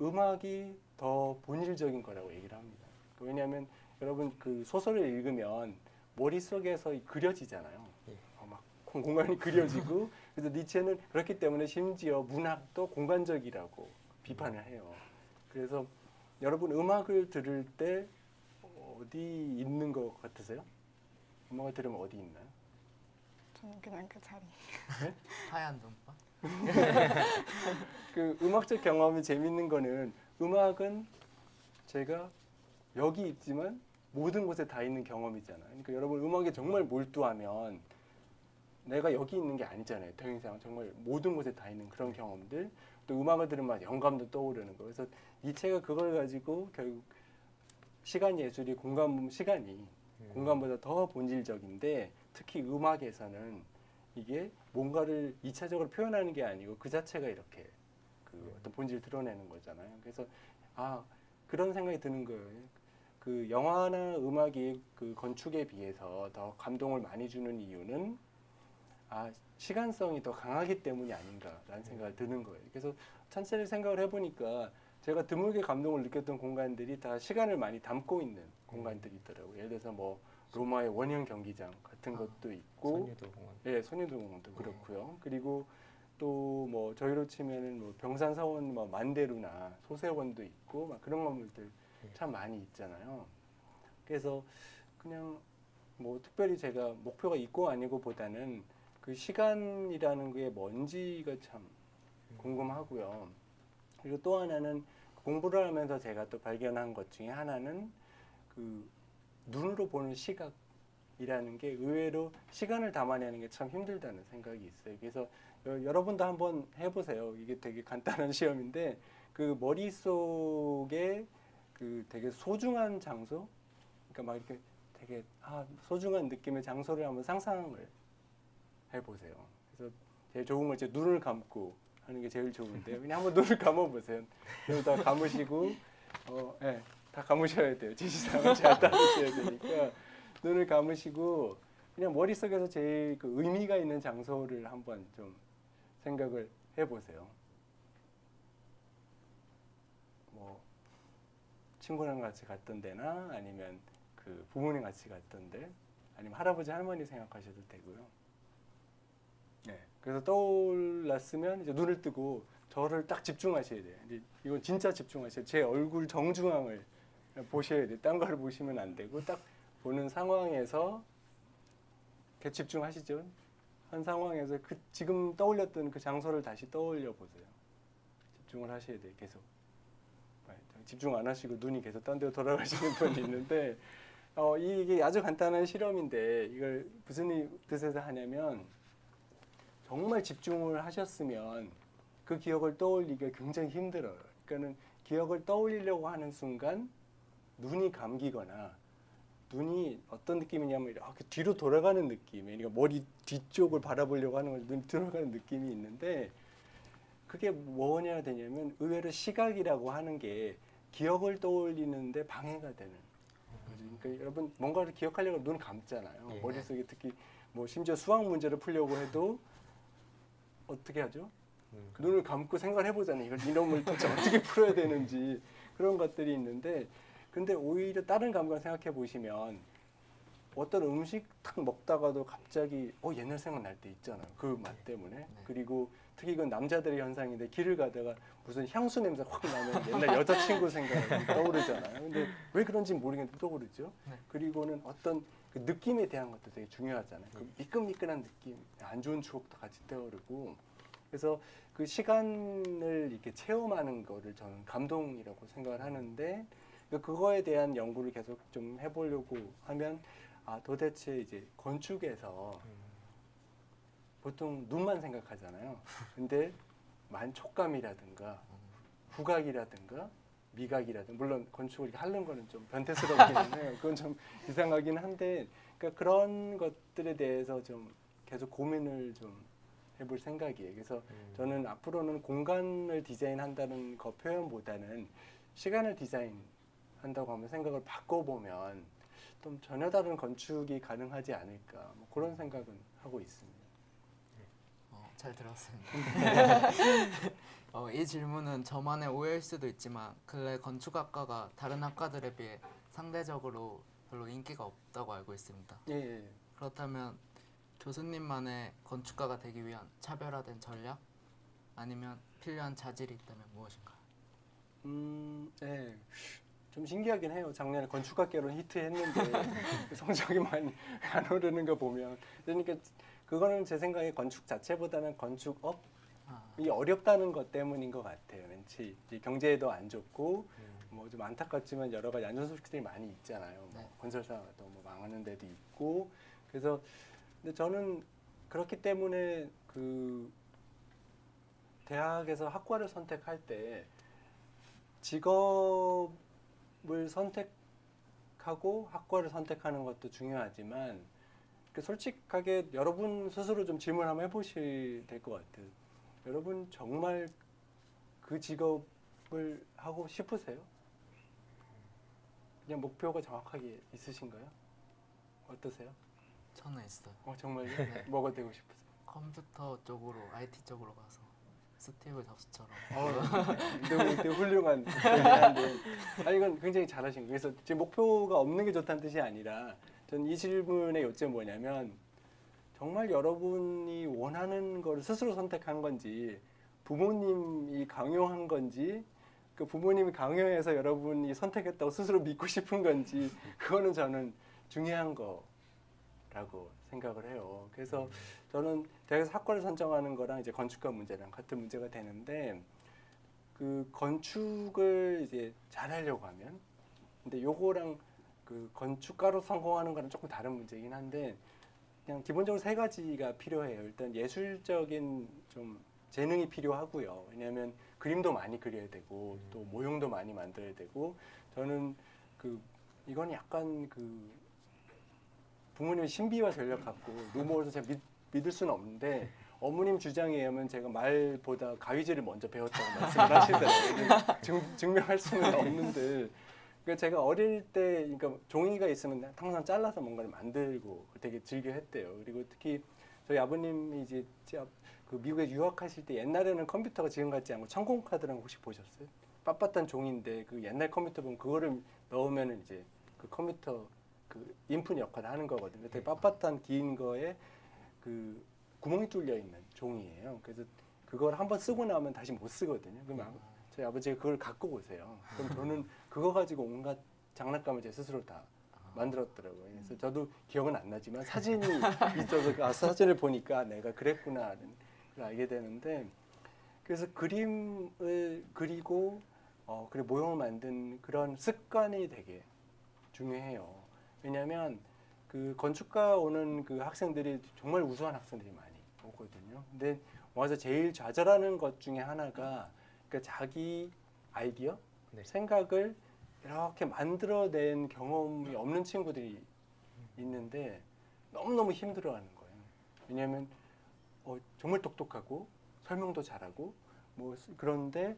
음악이 더 본질적인 거라고 얘기를 합니다. 왜냐하면 여러분 그 소설을 읽으면 머릿속에서 그려지잖아요. 예. 막 공간이 그려지고 그래서 니체는 그렇기 때문에 심지어 문학도 공간적이라고 비판을 해요. 그래서 여러분 음악을 들을 때 어디 있는 것 같으세요? 음악을 들으면 어디 있나요? 저는 그냥 그 자리. 하얀 눈밭. 그 음악적 경험이 재밌는 거는 음악은 제가 여기 있지만 모든 곳에 다 있는 경험이잖아요. 그러니까 여러분 음악에 정말 몰두하면 내가 여기 있는 게 아니잖아요. 더 이상 정말 모든 곳에 다 있는 그런 경험들. 또 음악을 들으면 영감도 떠오르는 거. 그래서 니체가 그걸 가지고 결국 시간 예술이 시간이 공간보다 더 본질적인데 특히 음악에서는 이게 뭔가를 2차적으로 표현하는 게 아니고 그 자체가 이렇게 그 어떤 본질을 드러내는 거잖아요. 그래서 그런 생각이 드는 거예요. 그 영화나 음악이 그 건축에 비해서 더 감동을 많이 주는 이유는 시간성이 더 강하기 때문이 아닌가라는 생각이 드는 거예요. 그래서 천천히 생각을 해보니까 제가 드물게 감동을 느꼈던 공간들이 다 시간을 많이 담고 있는 공간들이 있더라고요. 예를 들어서 뭐 로마의 원형 경기장 같은 것도 있고, 선유도공원. 예, 선유도공원도 그렇고요. 그리고 또 뭐 저희로 치면은 뭐 병산서원, 뭐 만대루나 소세원도 있고, 막 그런 건물들 참 많이 있잖아요. 그래서 그냥 뭐 특별히 제가 목표가 있고 아니고 보다는 그 시간이라는 게 뭔지가 참 궁금하고요. 그리고 또 하나는 공부를 하면서 제가 또 발견한 것 중에 하나는 그 눈으로 보는 시각이라는 게 의외로 시간을 담아내는 게 참 힘들다는 생각이 있어요. 그래서 여러분도 한번 해보세요. 이게 되게 간단한 시험인데 그 머릿속에 그 되게 소중한 장소, 그러니까 막 이렇게 되게 소중한 느낌의 장소를 한번 상상을 해보세요. 그래서 제일 좋은 건 이제 눈을 감고 하는 게 제일 좋은데 그냥 한번 눈을 감아보세요. 눈을 다 감으시고 네, 다 감으셔야 돼요. 지시사항을 잘 따르셔야 되니까 눈을 감으시고 그냥 머릿속에서 제일 그 의미가 있는 장소를 한번 좀 생각을 해보세요. 뭐 친구랑 같이 갔던 데나 아니면 그 부모님 같이 갔던 데 아니면 할아버지 할머니 생각하셔도 되고요. 네, 그래서 떠올랐으면 이제 눈을 뜨고 저를 딱 집중하셔야 돼요. 이제 이건 진짜 집중하셔야 돼요. 제 얼굴 정중앙을 보셔야 돼요. 딴 걸 보시면 안 되고 딱 보는 상황에서 이렇게 집중하시죠. 한 상황에서 그 지금 떠올렸던 그 장소를 다시 떠올려 보세요. 집중을 하셔야 돼요. 계속. 집중 안 하시고 눈이 계속 딴 데로 돌아가시는 분이 있는데 이게 아주 간단한 실험인데 이걸 무슨 뜻에서 하냐면 정말 집중을 하셨으면 그 기억을 떠올리기가 굉장히 힘들어요. 그러니까는 기억을 떠올리려고 하는 순간 눈이 감기거나 눈이 어떤 느낌이냐면 이렇게 뒤로 돌아가는 느낌이에요. 그러니까 머리 뒤쪽을 바라보려고 하는 걸 눈이 돌아가는 느낌이 있는데 그게 뭐냐 되냐면 의외로 시각이라고 하는 게 기억을 떠올리는데 방해가 되는 거죠. 그러니까 여러분 뭔가를 기억하려고 눈 감잖아요. 예. 머릿속에 특히 뭐 심지어 수학 문제를 풀려고 해도 어떻게 하죠? 눈을 감고 생각을 해보잖아요. 이걸 이놈을 도대체 어떻게 풀어야 되는지 그런 것들이 있는데 근데 오히려 다른 감각을 생각해 보시면 어떤 음식 탁 먹다가도 갑자기 옛날 생각날 때 있잖아요. 그 맛 때문에. 그리고 특히 이건 남자들의 현상인데 길을 가다가 무슨 향수 냄새 확 나면 옛날 여자친구 생각이 떠오르잖아요. 근데 왜 그런지 모르겠는데 떠오르죠. 네. 그리고는 어떤 그 느낌에 대한 것도 되게 중요하잖아요. 그 미끈미끈한 느낌, 안 좋은 추억도 같이 떠오르고 그래서 그 시간을 이렇게 체험하는 거를 저는 감동이라고 생각을 하는데 그거에 대한 연구를 계속 좀 해보려고 하면 도대체 이제 건축에서 보통 눈만 생각하잖아요. 근데 촉감이라든가 후각이라든가 미각이라든가 물론 건축을 이렇게 하는 거는 좀 변태스럽기는 해요. 그건 좀 이상하긴 한데 그러니까 그런 것들에 대해서 좀 계속 고민을 좀 해볼 생각이에요. 그래서 저는 앞으로는 공간을 디자인한다는 거 표현보다는 시간을 디자인한다고 하면 생각을 바꿔보면 좀 전혀 다른 건축이 가능하지 않을까 뭐 그런 생각은 하고 있습니다. 잘 들었습니다. 이 질문은 저만의 오해일 수도 있지만 근래 건축학과가 다른 학과들에 비해 상대적으로 별로 인기가 없다고 알고 있습니다. 예. 그렇다면 교수님만의 건축가가 되기 위한 차별화된 전략 아니면 필요한 자질이 있다면 무엇인가요? 네. 좀 신기하긴 해요. 작년에 건축학개론 히트했는데 성적이 많이 안 오르는 거 보면 그러니까 그거는 제 생각에 건축 자체보다는 건축업이 어렵다는 것 때문인 것 같아요. 왠지 경제에도 안 좋고 뭐 좀 안타깝지만 여러 가지 안 좋은 소식들이 많이 있잖아요. 네. 뭐 건설사도 뭐 망하는 데도 있고 그래서 근데 저는 그렇기 때문에 그 대학에서 학과를 선택할 때 직업을 선택하고 학과를 선택하는 것도 중요하지만 솔직하게 여러분 스스로 좀 질문 한번 해보셔야 될 것 같아요. 여러분 정말 그 직업을 하고 싶으세요? 그냥 목표가 정확하게 있으신가요? 어떠세요? 저는 있어요. 정말요? 네. 뭐가 되고 싶으세요? 컴퓨터 쪽으로 IT 쪽으로 가서 스티브 잡스처럼 되게 훌륭한 얘기인데 이건 굉장히 잘하신 거예요. 그래서 제 목표가 없는 게 좋다는 뜻이 아니라 전 이 질문의 요점은 뭐냐면 정말 여러분이 원하는 걸 스스로 선택한 건지 부모님이 강요한 건지 그 부모님이 강요해서 여러분이 선택했다고 스스로 믿고 싶은 건지 그거는 저는 중요한 거라고 생각을 해요. 그래서 저는 대학에서 학과를 선정하는 거랑 이제 건축가 문제랑 같은 문제가 되는데 그 건축을 이제 잘하려고 하면 근데 요거랑 그 건축가로 성공하는 거는 조금 다른 문제이긴 한데 그냥 기본적으로 세 가지가 필요해요. 일단 예술적인 좀 재능이 필요하고요. 왜냐하면 그림도 많이 그려야 되고 또 모형도 많이 만들어야 되고 저는 그 이건 약간 그 부모님의 신비와 전략 같고 루머로서 제가 믿을 수는 없는데 어머님 주장에 의하면 제가 말보다 가위질을 먼저 배웠다고 말씀을 하시더라고요. 증명할 수는 없는데 그러니까 제가 어릴 때 그러니까 종이가 있으면 항상 잘라서 뭔가를 만들고 되게 즐겨 했대요. 그리고 특히 저희 아버님이 이제 그 미국에 유학하실 때 옛날에는 컴퓨터가 지금 같지 않고 천공카드라는 거 혹시 보셨어요? 빳빳한 종인데 그 옛날 컴퓨터 보면 그거를 넣으면은 이제 그 컴퓨터 그 인풋 역할을 하는 거거든요. 되게 빳빳한 긴 거에 그 구멍이 뚫려 있는 종이에요. 그래서 그걸 한번 쓰고 나면 다시 못 쓰거든요. 그럼 저희 아버지가 그걸 갖고 오세요. 그럼 저는 그거 가지고 온갖 장난감을 제 스스로 다 만들었더라고요. 그래서 저도 기억은 안 나지만 사진이 있어서 그 사진을 보니까 내가 그랬구나를 알게 되는데, 그래서 그림을 그리고 그리고 모형을 만든 그런 습관이 되게 중요해요. 왜냐하면 그 건축가 오는 그 학생들이 정말 우수한 학생들이 많이 오거든요. 근데 와서 제일 좌절하는 것 중에 하나가 그러니까 자기 아이디어, 네. 생각을 이렇게 만들어낸 경험이 없는 친구들이 있는데 너무너무 힘들어하는 거예요. 왜냐하면 정말 똑똑하고 설명도 잘하고 뭐 그런데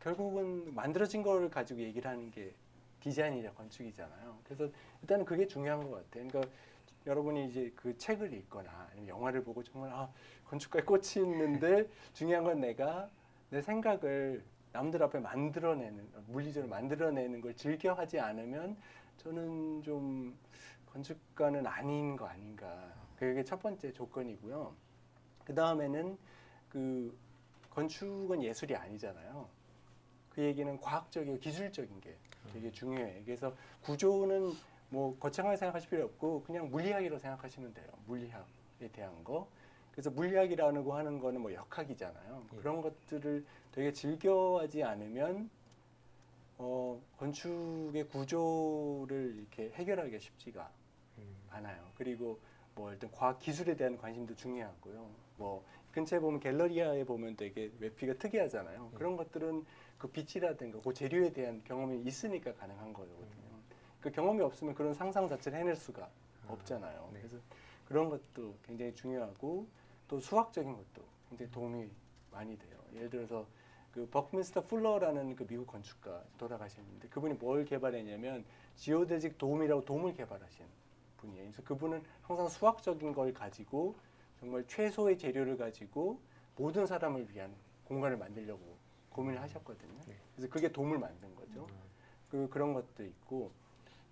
결국은 만들어진 거를 가지고 얘기를 하는 게 디자인이자 건축이잖아요. 그래서 일단은 그게 중요한 것 같아요. 그러니까 여러분이 이제 그 책을 읽거나 아니면 영화를 보고 정말 건축가에 꽂히 있는데 중요한 건 내가 내 생각을 남들 앞에 만들어내는, 물리적으로 만들어내는 걸 즐겨 하지 않으면 저는 좀 건축가는 아닌 거 아닌가. 그게 첫 번째 조건이고요. 그 다음에는 그 건축은 예술이 아니잖아요. 그 얘기는 과학적이고 기술적인 게 되게 중요해. 그래서 구조는 뭐 거창하게 생각하실 필요 없고 그냥 물리학이라고 생각하시면 돼요. 물리학에 대한 거. 그래서 물리학이라고 하는 거는 뭐 역학이잖아요. 예. 그런 것들을 되게 즐겨하지 않으면 건축의 구조를 이렇게 해결하기가 쉽지가 않아요. 그리고 뭐 일단 과학 기술에 대한 관심도 중요하고요. 뭐 근처에 보면 갤러리아에 보면 되게 외피가 특이하잖아요. 그런 것들은 그 빛이라든가 그 재료에 대한 경험이 있으니까 가능한 거거든요. 그 경험이 없으면 그런 상상 자체를 해낼 수가 없잖아요. 네. 그래서 그런 것도 굉장히 중요하고 또 수학적인 것도 굉장히 도움이 많이 돼요. 예를 들어서 그 버크민스터 풀러라는 그 미국 건축가 돌아가셨는데 그분이 뭘 개발했냐면 지오데식 돔이라고 돔을 개발하신 분이에요. 그래서 그분은 항상 수학적인 걸 가지고 정말 최소의 재료를 가지고 모든 사람을 위한 공간을 만들려고 고민을 하셨거든요. 네. 그래서 그게 돔을 만든 거죠. 그런 것도 있고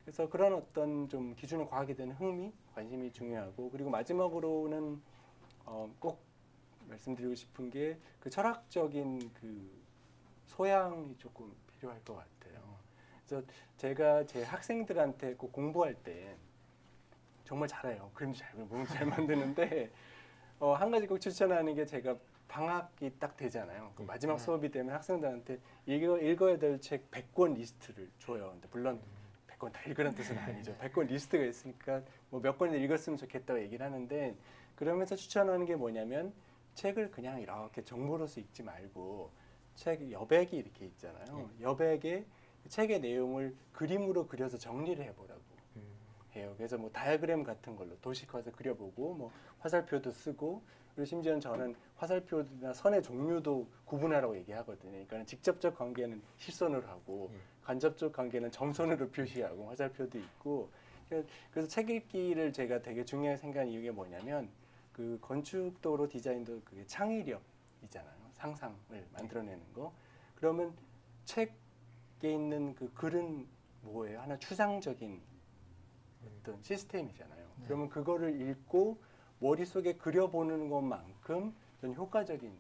그래서 그런 어떤 좀 기준의 과학에 대한 흥미, 관심이 중요하고 그리고 마지막으로는 꼭 말씀드리고 싶은 게 그 철학적인 그 소양이 조금 필요할 것 같아요. 그래서 제가 제 학생들한테 꼭 공부할 때 정말 잘해요. 그림도 잘 그리고 잘 만드는데 한 가지 꼭 추천하는 게 제가 방학이 딱 되잖아요. 그 마지막 네. 수업이 되면 학생들한테 읽어야 될 책 100권 리스트를 줘요. 근데 물론 100권 다 읽으라는 뜻은 아니죠. 100권 리스트가 있으니까 뭐 몇 권을 읽었으면 좋겠다고 얘기를 하는데 그러면서 추천하는 게 뭐냐면 책을 그냥 이렇게 정보로서 읽지 말고 책 여백이 이렇게 있잖아요. 여백에 책의 내용을 그림으로 그려서 정리를 해보라고 해요. 그래서 뭐 다이어그램 같은 걸로 도식화해서 그려보고 뭐 화살표도 쓰고 그리고 심지어는 저는 화살표나 선의 종류도 구분하라고 얘기하거든요. 그러니까 직접적 관계는 실선으로 하고 간접적 관계는 점선으로 표시하고 화살표도 있고 그래서 책 읽기를 제가 되게 중요하게 생각하는 이유가 뭐냐면 그 건축도로 디자인도 그게 창의력이잖아요. 상상을 만들어내는 거. 그러면 책에 있는 그 글은 뭐예요? 하나 추상적인 어떤 시스템이잖아요. 그러면 그거를 읽고 머릿속에 그려보는 것만큼 전 효과적인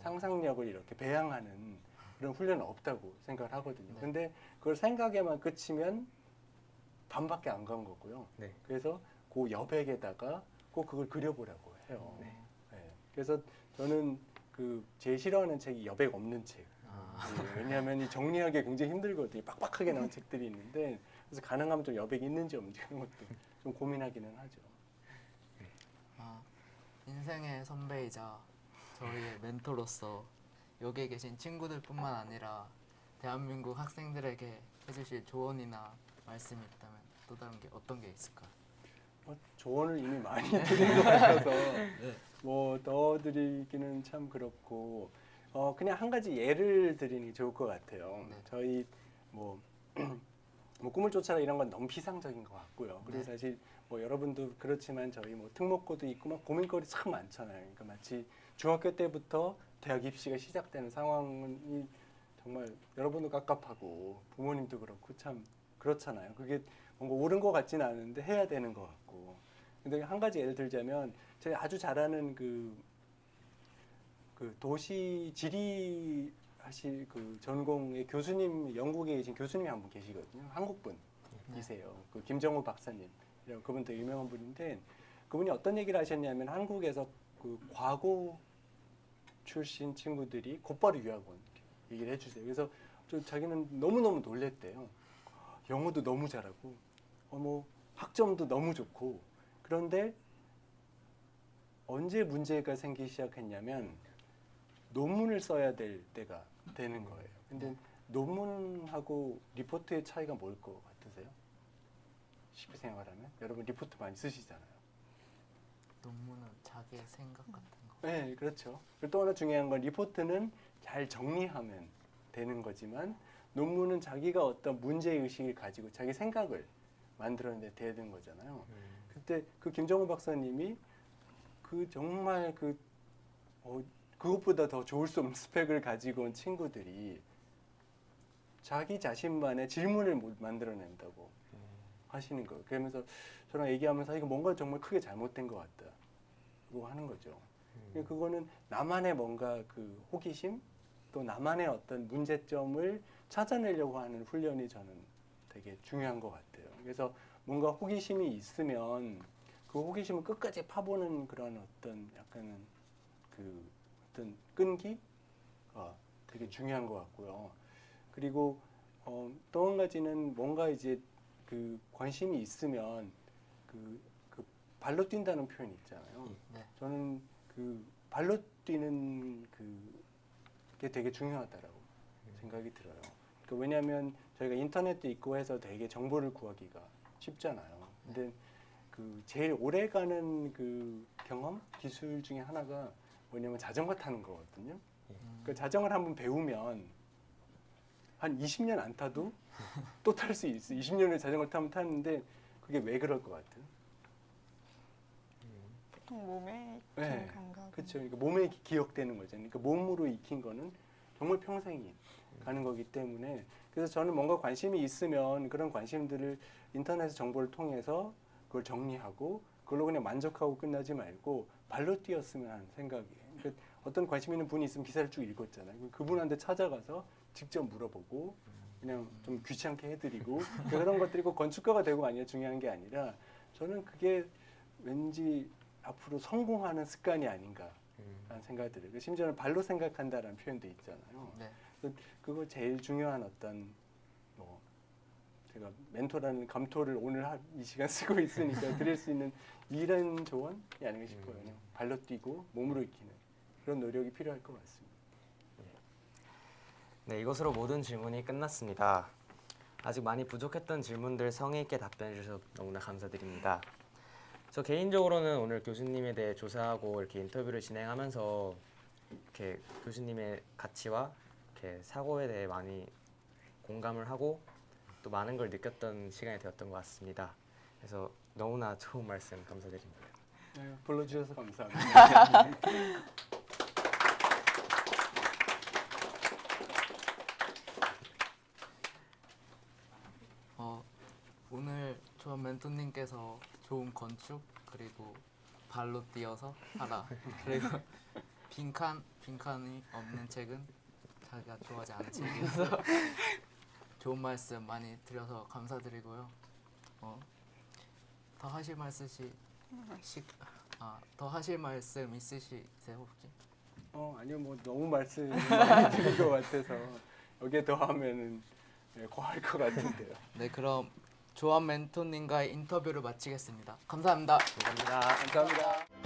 상상력을 이렇게 배양하는 그런 훈련은 없다고 생각을 하거든요. 네. 근데 그걸 생각에만 그치면 반밖에 안 간 거고요. 네. 그래서 그 여백에다가 꼭 그걸 그려보라고 해요. 네. 그래서 저는 그 제일 싫어하는 책이 여백 없는 책. 예, 왜냐하면 이 정리하기 굉장히 힘들거든요. 빡빡하게 나온 책들이 있는데 그래서 가능하면 좀 여백이 있는지 없는지 그런 것도 좀 고민하기는 하죠. 인생의 선배이자 저희의 멘토로서 여기에 계신 친구들뿐만 아니라 대한민국 학생들에게 해주실 조언이나 말씀이 있다면 또 다른 게 어떤 게 있을까요? 조언을 이미 많이 드린 것 같아서 뭐 더 드리기는 참 그렇고 그냥 한 가지 예를 드리는 게 좋을 것 같아요. 네. 저희 뭐 꿈을 쫓아라 이런 건 너무 피상적인 것 같고요. 그리고 네. 사실 뭐 여러분도 그렇지만 저희 뭐 특목고도 있고 막 고민거리 참 많잖아요. 그러니까 마치 중학교 때부터 대학 입시가 시작되는 상황이 정말 여러분도 깝깝하고 부모님도 그렇고 참 그렇잖아요. 그게 뭔가 옳은 것 같지는 않은데 해야 되는 것 같고. 근데 한 가지 예를 들자면 제가 아주 잘하는 그 도시 지리 하실 그 전공의 교수님, 영국에 계신 교수님이 한 분 계시거든요. 한국분. 분이세요. 그 김정우 박사님이라고 그분도 유명한 분인데 그분이 어떤 얘기를 하셨냐면 한국에서 그 과고 출신 친구들이 곧바로 유학원 얘기를 해주세요. 그래서 자기는 너무너무 놀랬대요. 영어도 너무 잘하고 뭐 학점도 너무 좋고 그런데 언제 문제가 생기기 시작했냐면 논문을 써야 될 때가 되는 거예요. 근데 논문하고 리포트의 차이가 뭘 것 같으세요? 쉽게 생각하면 여러분 리포트 많이 쓰시잖아요. 논문은 자기의 생각 같은 거. 네, 그렇죠. 그리고 또 하나 중요한 건 리포트는 잘 정리하면 되는 거지만 논문은 자기가 어떤 문제 의식을 가지고 자기 생각을 만들어내야 되는 거잖아요. 그때 그 김정우 박사님이 그 정말 그것보다 더 좋을 수 없는 스펙을 가지고 온 친구들이 자기 자신만의 질문을 못 만들어낸다고 하시는 거예요. 그러면서 저랑 얘기하면서 이거 뭔가 정말 크게 잘못된 것 같다고 하는 거죠. 그거는 나만의 뭔가 그 호기심 또 나만의 어떤 문제점을 찾아내려고 하는 훈련이 저는 되게 중요한 것 같아요. 그래서 뭔가 호기심이 있으면 그 호기심을 끝까지 파보는 그런 어떤 약간은 그 어떤 끈기가 되게 중요한 것 같고요. 그리고 또 한 가지는 뭔가 이제 그 관심이 있으면 그 발로 뛴다는 표현이 있잖아요. 네. 저는 그 발로 뛰는 그게 되게 중요하다라고 생각이 들어요. 왜냐하면 저희가 인터넷도 있고 해서 되게 정보를 구하기가 쉽잖아요. 근데 그 제일 오래가는 그 경험 기술 중에 하나가 뭐냐면 자전거 타는 거거든요. 그 자전거를 한번 배우면 한 20년 안 타도 또 탈 수 있어. 20년을 자전거 타면 타는데 그게 왜 그럴 것 같아요? 보통 몸에 익힌 네, 감각. 그렇죠. 그러니까 몸에 기억되는 거잖아요. 그러니까 몸으로 익힌 거는 정말 평생이 가는 거기 때문에 그래서 저는 뭔가 관심이 있으면 그런 관심들을 인터넷 정보를 통해서 그걸 정리하고 그걸로 그냥 만족하고 끝나지 말고 발로 뛰었으면 하는 생각이에요. 그러니까 어떤 관심 있는 분이 있으면 기사를 쭉 읽었잖아요. 그분한테 찾아가서 직접 물어보고 그냥 좀 귀찮게 해드리고 그런 것들이 꼭 건축가가 되고 아니라 중요한 게 아니라 저는 그게 왠지 앞으로 성공하는 습관이 아닌가 라는 생각이 들어요. 심지어는 발로 생각한다라는 표현도 있잖아요. 네. 그거 제일 중요한 어떤 뭐 제가 멘토라는 감토를 오늘 이 시간 쓰고 있으니까 드릴 수 있는 이런 조언이 아닌가 싶어요. 그냥 발로 뛰고 몸으로 익히는 그런 노력이 필요할 것 같습니다. 네, 이것으로 모든 질문이 끝났습니다. 아직 많이 부족했던 질문들 성의 있게 답변해 주셔서 너무나 감사드립니다. 저 개인적으로는 오늘 교수님에 대해 조사하고 이렇게 인터뷰를 진행하면서 이렇게 교수님의 가치와 이렇게 사고에 대해 많이 공감을 하고 또 많은 걸 느꼈던 시간이 되었던 것 같습니다. 그래서 너무나 좋은 말씀 감사드립니다. 네, 불러주셔서 감사합니다. 오늘 조한 멘토님께서 좋은 건축 그리고 발로 뛰어서 하라 그리고 빈칸이 없는 책은 자기가 좋아하지 않은 책이어서 좋은 말씀 많이 드려서 감사드리고요. 더 하실 말씀 있으시세요 혹시? 아니요, 뭐 너무 말씀 많이 드린 것 같아서 여기에 더하면은 과할 것 같은데요. 네, 그럼 조한 멘토님과의 인터뷰를 마치겠습니다. 감사합니다. 감사합니다. 감사합니다.